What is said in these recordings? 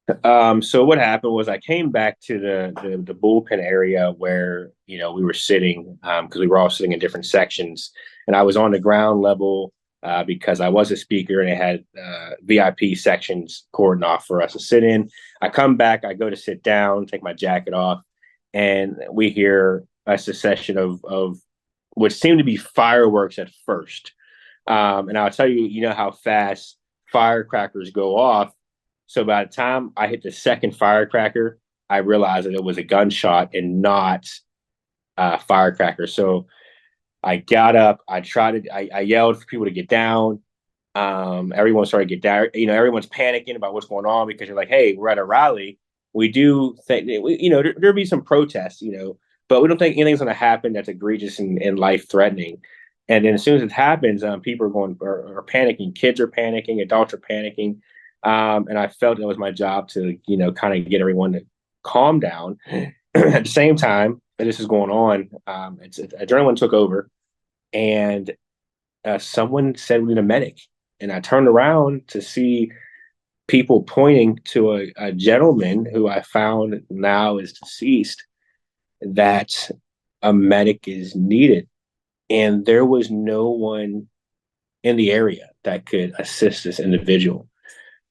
So what happened was I came back to the bullpen area where we were sitting because we were all sitting in different sections, and I was on the ground level because I was a speaker and it had VIP sections cordoned off for us to sit in. I come back, I go to sit down, take my jacket off, and we hear a succession of what seemed to be fireworks at first. And I'll tell you, you know how fast firecrackers go off. So by the time I hit the second firecracker, I realized that it was a gunshot and not a firecracker. So I got up, I yelled for people to get down. Everyone started to get down. Everyone's panicking about what's going on because you're like, hey, we're at a rally. We do think, there'll be some protests, but we don't think anything's going to happen that's egregious and life threatening. And then as soon as it happens, people are panicking. Kids are panicking. Adults are panicking. And I felt it was my job to, kind of get everyone to calm down. At the same time that this is going on, adrenaline took over, and someone said we need a medic. And I turned around to see people pointing to a gentleman who I found now is deceased, that a medic is needed. And there was no one in the area that could assist this individual.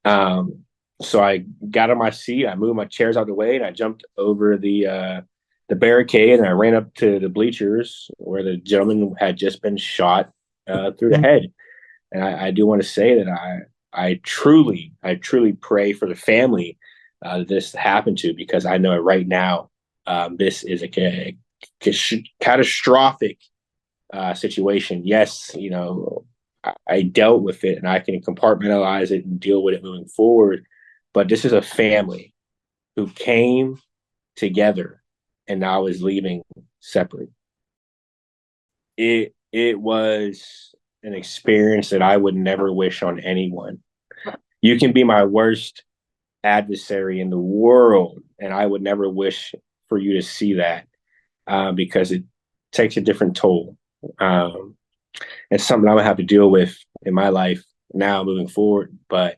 So I got on my seat, I moved my chairs out of the way, and I jumped over the barricade, and I ran up to the bleachers where the gentleman had just been shot through the head. And I do want to say that I truly pray for the family that this happened to, because I know right now this is a catastrophic situation. Yes, I dealt with it and I can compartmentalize it and deal with it moving forward. But this is a family who came together and now is leaving separate. It was an experience that I would never wish on anyone. You can be my worst adversary in the world, and I would never wish for you to see that because it takes a different toll. It's something I'm gonna have to deal with in my life now moving forward. But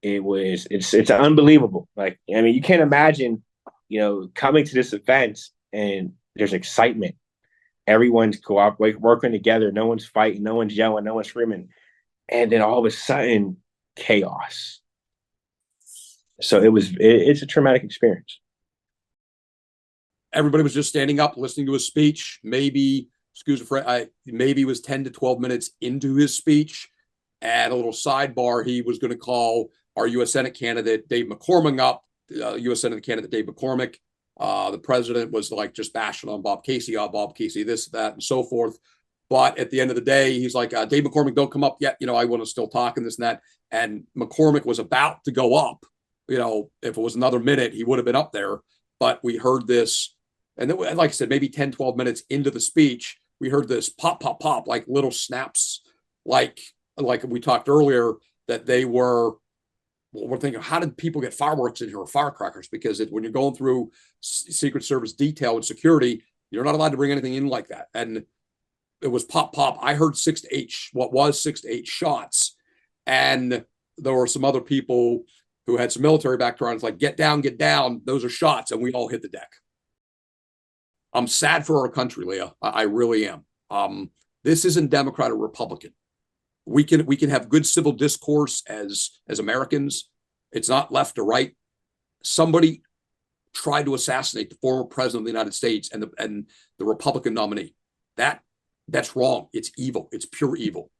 it's unbelievable. Like, I mean, you can't imagine, coming to this event and there's excitement. Everyone's working together. No one's fighting. No one's yelling. No one's screaming. And then all of a sudden, chaos. So it's a traumatic experience. Everybody was just standing up, listening to his speech. Maybe, excuse me, maybe it was 10 to 12 minutes into his speech. And a little sidebar, he was going to call our U.S. Senate candidate, Dave McCormick, up, U.S. Senate candidate, Dave McCormick. The president was like just bashing on Bob Casey, this, that, and so forth. But at the end of the day, he's like, Dave McCormick, don't come up yet. I want to still talk and this and that. And McCormick was about to go up. If it was another minute, he would have been up there. But we heard this. And then, like I said, maybe 10, 12 minutes into the speech, we heard this pop, pop, pop, like little snaps, like we talked earlier, that we're thinking, how did people get fireworks in here or firecrackers? Because when you're going through Secret Service detail and security, you're not allowed to bring anything in like that. And it was pop, pop. I heard 6 to 8 shots. And there were some other people who had some military backgrounds, like, get down, get down. Those are shots. And we all hit the deck. I'm sad for our country, Leah. I really am. This isn't Democrat or Republican. We can have good civil discourse as Americans. It's not left or right. Somebody tried to assassinate the former president of the United States and the Republican nominee. That's wrong. It's evil. It's pure evil.